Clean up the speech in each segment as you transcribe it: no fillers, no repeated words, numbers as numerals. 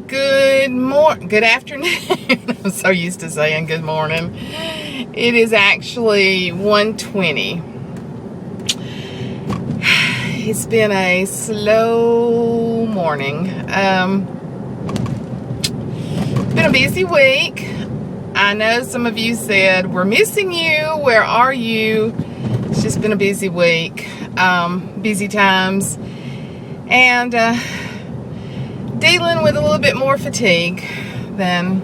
Good afternoon. I'm so used to saying good morning. It is actually 1:20. It's been a slow morning. Been a busy week. I know some of you said, we're missing you. Where are you? It's just been a busy week. Busy times. And dealing with a little bit more fatigue than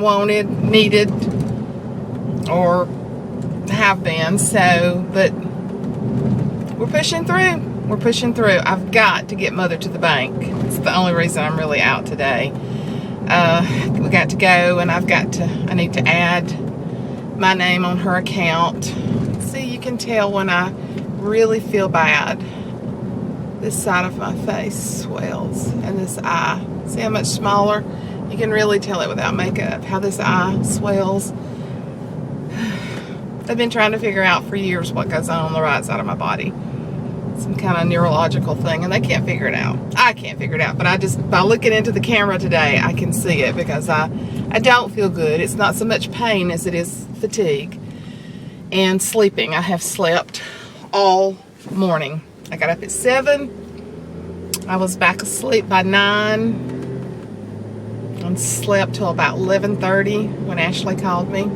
wanted, needed, or have been. So, but we're pushing through. We're pushing through. I've got to get Mother to the bank. It's the only reason I'm really out today. We got to go, and I need to add my name on her account. See, you can tell when I really feel bad. This side of my face swells, and this eye. See how much smaller? You can really tell it without makeup, how this eye swells. They've been trying to figure out for years what goes on the right side of my body. Some kind of neurological thing, and they can't figure it out. I can't figure it out, but by looking into the camera today, I can see it because I don't feel good. It's not so much pain as it is fatigue and sleeping. I have slept all morning. I got up at 7. I was back asleep by 9 and slept till about 11:30 when Ashley called me.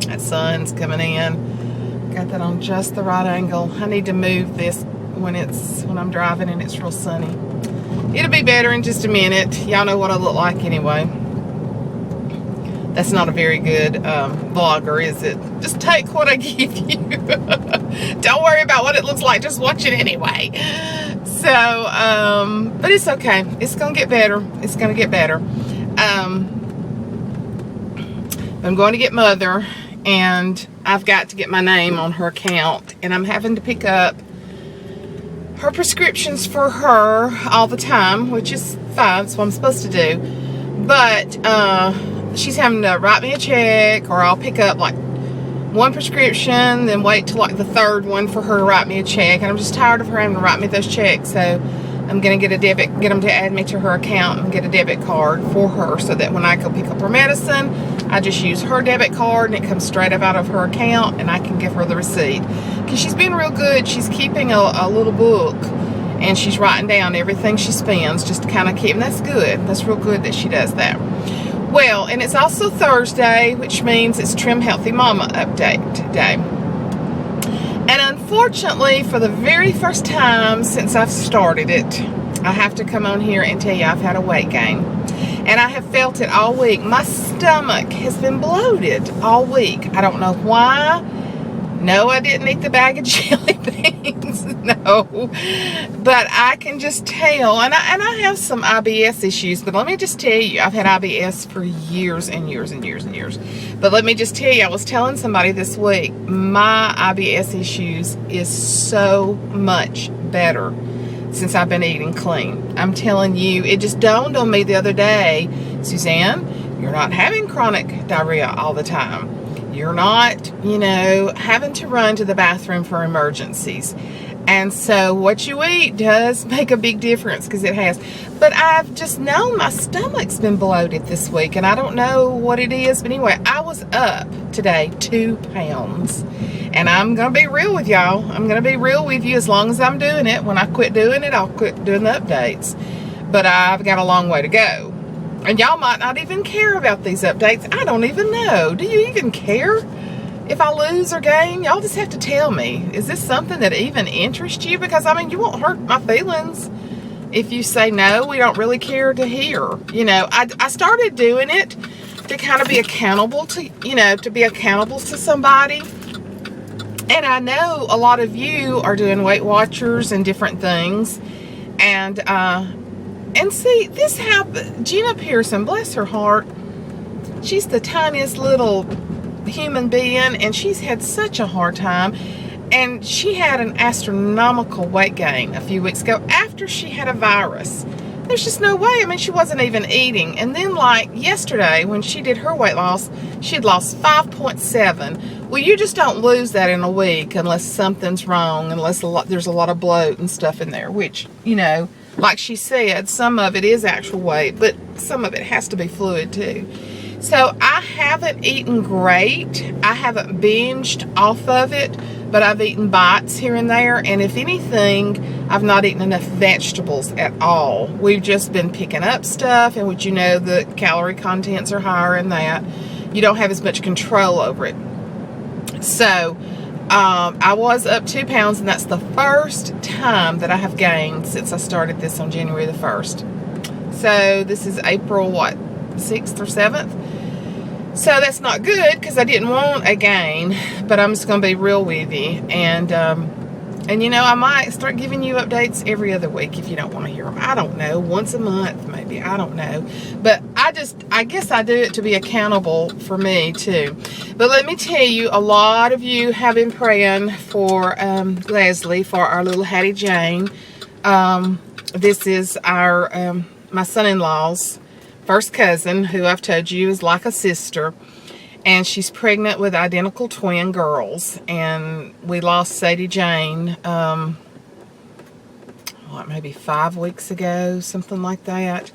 That sun's coming in. Got that on just the right angle. I need to move this when I'm driving and it's real sunny. It'll be better in just a minute. Y'all know what I look like anyway. That's not a very good vlogger, is it? Just take what I give you. Don't worry about what it looks like. Just watch it anyway. So, but it's okay. It's going to get better. It's going to get better. I'm going to get Mother, and I've got to get my name on her account, and I'm having to pick up her prescriptions for her all the time, which is fine. That's what I'm supposed to do. But she's having to write me a check, or I'll pick up like one prescription, then wait till like the third one for her to write me a check. And I'm just tired of her having to write me those checks. So I'm gonna get them to add me to her account and get a debit card for her, so that when I go pick up her medicine, I just use her debit card and it comes straight up out of her account, and I can give her the receipt. Because she's been real good. She's keeping a little book, and she's writing down everything she spends, just to kind of keep, and that's good. That's real good that she does that. Well, and it's also Thursday, which means it's Trim Healthy Mama Update day. And unfortunately, for the very first time since I've started it, I have to come on here and tell you I've had a weight gain. And I have felt it all week. My stomach has been bloated all week. I don't know why. No, I didn't eat the bag of jelly beans. No. But I can just tell. And I have some IBS issues. But let me just tell you, I've had IBS for years and years and years and years. But let me just tell you, I was telling somebody this week, my IBS issues is so much better since I've been eating clean. I'm telling you, it just dawned on me the other day, Suzanne, you're not having chronic diarrhea all the time. You're not, having to run to the bathroom for emergencies. And so what you eat does make a big difference, because it has. But I've just known my stomach's been bloated this week, and I don't know what it is. But anyway, I was up today 2 pounds. And I'm going to be real with y'all. I'm going to be real with you as long as I'm doing it. When I quit doing it, I'll quit doing the updates. But I've got a long way to go. And y'all might not even care about these updates. I don't even know. Do you even care if I lose or gain? Y'all just have to tell me. Is this something that even interests you? Because, you won't hurt my feelings if you say, no, we don't really care to hear. I started doing it to kind of be accountable to, to be accountable to somebody. And I know a lot of you are doing Weight Watchers and different things. And see, this happened. Gina Pearson, bless her heart, she's the tiniest little human being, and she's had such a hard time. And she had an astronomical weight gain a few weeks ago after she had a virus. There's just no way. She wasn't even eating. And then, like yesterday, when she did her weight loss, she had lost 5.7. Well, you just don't lose that in a week unless something's wrong, unless there's a lot of bloat and stuff in there, which, like she said, some of it is actual weight, but some of it has to be fluid too. So I haven't eaten great. I haven't binged off of it, but I've eaten bites here and there. And if anything, I've not eaten enough vegetables at all. We've just been picking up stuff, and you know, the calorie contents are higher in that. You don't have as much control over it. So I was up 2 pounds, and that's the first time that I have gained since I started this on January the 1st. So this is April, what, 6th or 7th? So that's not good, because I didn't want a gain, but I'm just going to be real with you. And you know, I might start giving you updates every other week if you don't want to hear them. I don't know, once a month maybe, I don't know. But I guess I do it to be accountable for me too. But let me tell you, a lot of you have been praying for Leslie, for our little Hattie Jane. This is our my son-in-law's first cousin, who I've told you is like a sister. And she's pregnant with identical twin girls. And we lost Sadie Jane, what, maybe 5 weeks ago, something like that.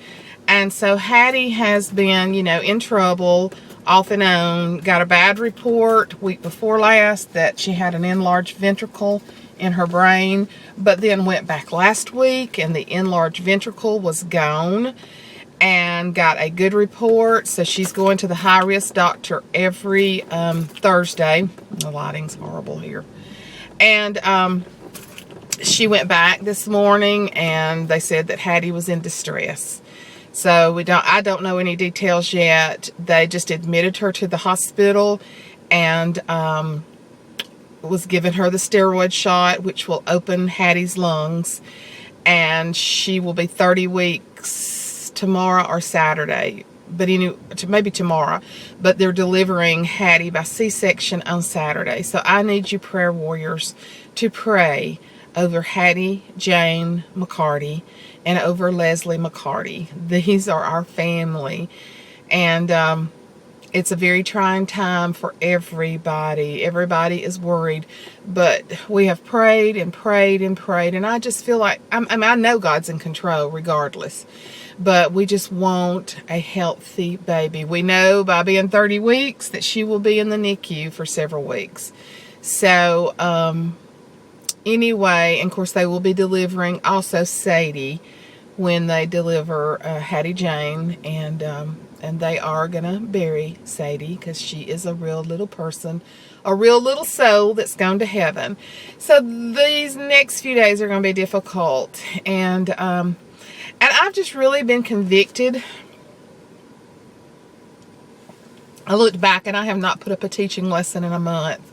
And so Hattie has been, you know, in trouble, off and on. Got a bad report week before last that she had an enlarged ventricle in her brain. But then went back last week, and the enlarged ventricle was gone. And got a good report. So she's going to the high-risk doctor every Thursday. The lighting's horrible here. And she went back this morning, and they said that Hattie was in distress. So I don't know any details yet. They just admitted her to the hospital, and was giving her the steroid shot, which will open Hattie's lungs. And she will be 30 weeks tomorrow or Saturday, but maybe tomorrow, but they're delivering Hattie by C-section on Saturday. So I need you prayer warriors to pray over Hattie Jane McCarty and over Leslie McCarty. These are our family, and it's a very trying time for everybody. Everybody is worried, but we have prayed and prayed and prayed, and I just feel like I know God's in control regardless. But we just want a healthy baby. We know by being 30 weeks that she will be in the NICU for several weeks. So, anyway, and of course they will be delivering also Sadie when they deliver Hattie Jane. And they are going to bury Sadie, because she is a real little person, a real little soul that's gone to heaven. So these next few days are going to be difficult. And I've just really been convicted. I looked back, and I have not put up a teaching lesson in a month.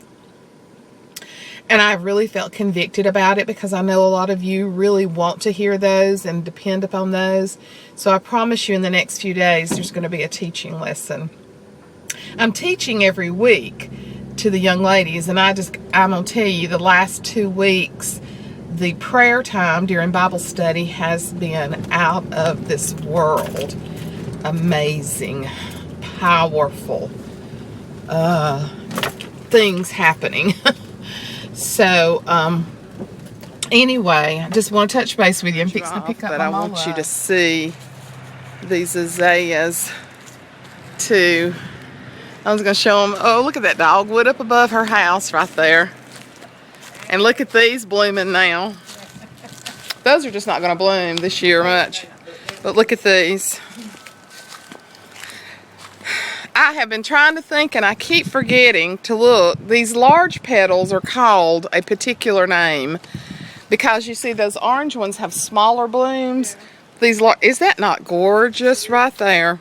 And I really felt convicted about it, because I know a lot of you really want to hear those and depend upon those. So I promise you in the next few days there's going to be a teaching lesson. I'm teaching every week to the young ladies, and I'm going to tell you, the last 2 weeks, the prayer time during Bible study has been out of this world. Amazing, powerful things happening. So, anyway, I just want to touch base with you. I'm fixing to pick up but I want you to see these azaleas too. I was going to show them. Oh, look at that dogwood up above her house right there. And look at these blooming now. Those are just not going to bloom this year much. But look at these. I have been trying to think, and I keep forgetting to look. These large petals are called a particular name, because you see those orange ones have smaller blooms. Is that not gorgeous right there?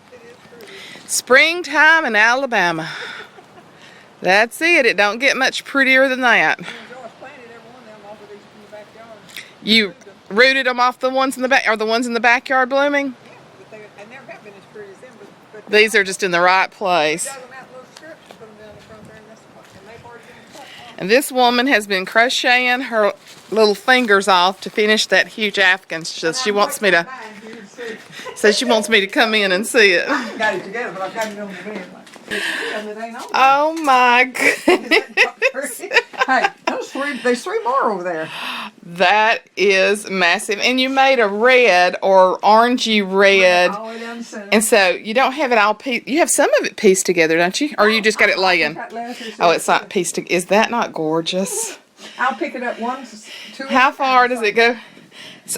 Springtime in Alabama. That's it. It don't get much prettier than that. You rooted them off the ones in the back? Are the ones in the backyard blooming? Yeah, but they never have been as pretty as them. But these are just in the right place. And this woman has been crocheting her little fingers off to finish that huge Afghan. So she wants me to. So she wants me to come in and see it. I got it together, but I've got it on the bed. Oh my goodness. Hey, there's three more over there. That is massive. And you made a red or orangey red. All the way down the center. And so you don't have it all pieced. You have some of it pieced together, don't you? Or you just got it laying? Oh, it's not pieced together. Is that not gorgeous? I'll pick it up two. How far does it go?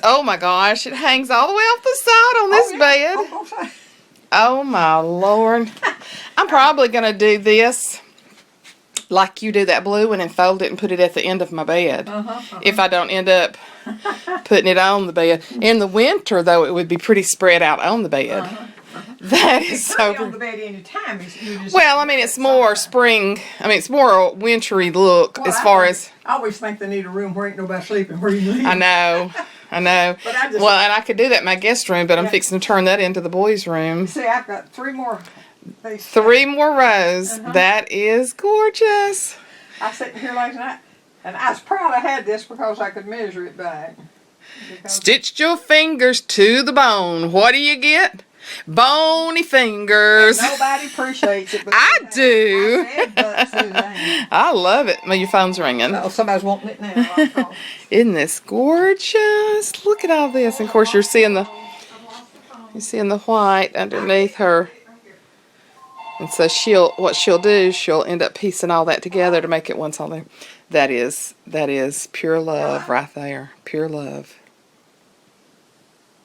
Oh my gosh, it hangs all the way off the side on this bed. Oh my Lord. I'm probably going to do this like you do that blue one and fold it and put it at the end of my bed. If I don't end up putting it on the bed. In the winter, though, it would be pretty spread out on the bed. That is so on the bed anytime. Well, I mean, it's more spring. I mean, it's more a wintry look as far as... I always think they need a room where ain't nobody sleeping, where you leave. I know. But well, and I could do that in my guest room, but I'm fixing to turn that into the boys' room. See, I've got three more. 3 more rows. That is gorgeous. I was sitting here last night, and I was proud I had this because I could measure it back. Stitched your fingers to the bone. What do you get? Bony fingers. And nobody appreciates it. But I do. I said, but Suzanne. I love it. Well, your phone's ringing. Oh, somebody's wanting it now. Isn't this gorgeous? Look at all this. And of course, you're seeing the white underneath her. And so what she'll do, she'll end up piecing all that together to make it one solid. That is pure love right there. Pure love.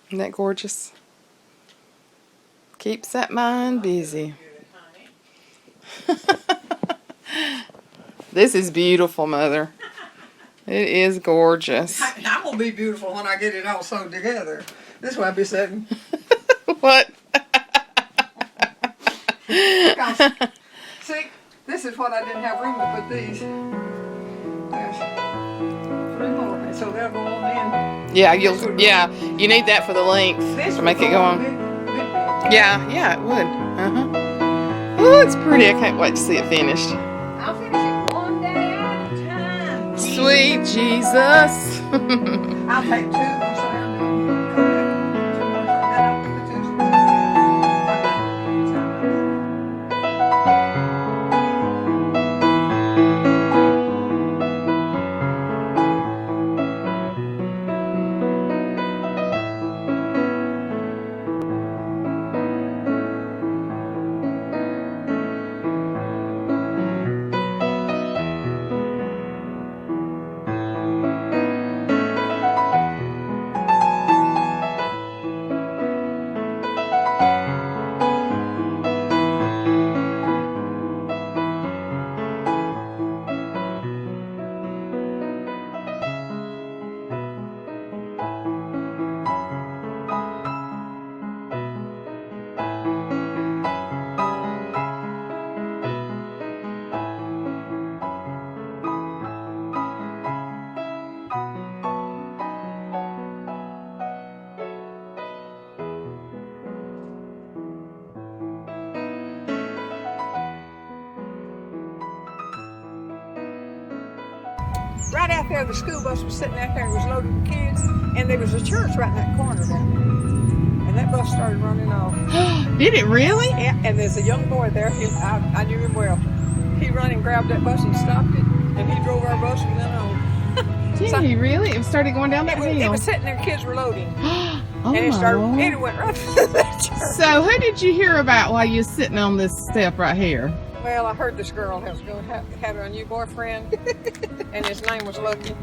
Isn't that gorgeous? Keeps that mind busy. This is beautiful, Mother. It is gorgeous. I'm going to be beautiful when I get it all sewed together. This is why I be sitting. What? See, this is what I didn't have room to put these. There's 3 more, and so they'll go on in. Yeah, you need that for the length to make it go on. Yeah, it would. Oh, it's pretty. I can't wait to see it finished. I'll finish it one day at a time. Sweet Jesus. I'll take 2. Right out there, the school bus was sitting out there and was loaded with kids, and there was a church right in that corner down there. And that bus started running off. Did it really? Yeah, and there's a young boy there. I knew him well. He ran and grabbed that bus and stopped it, and he drove our bus and went on. Did he really? It started going down that hill? It was sitting there, kids were loading. Oh, and it went right through that church. So who did you hear about while you were sitting on this step right here? Well, I heard this girl had a new boyfriend, and his name was Lucky.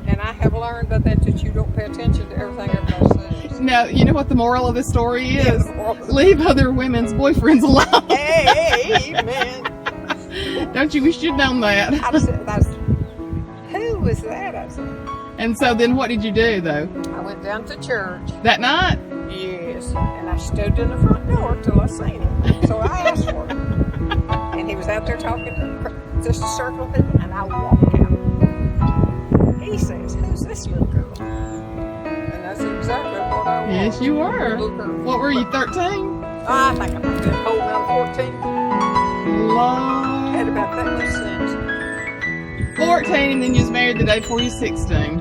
And I have learned that you don't pay attention to everything everybody says. No, you know what the moral of the story is? Leave other women's boyfriends alone. Hey, man. Don't you wish you'd known that? I said, who was that? I said. And so then what did you do, though? I went down to church. That night? Yes. And I stood in the front door till I seen him. So I asked for him. And he was out there talking just a circle of people, and I walked out. He says, who's this little girl? And that's exactly what I was. Yes, you were. What were you, 13? I think I might have been holding out 14. Lord. Had about that much sense. 14, and then you was married the day before you 16.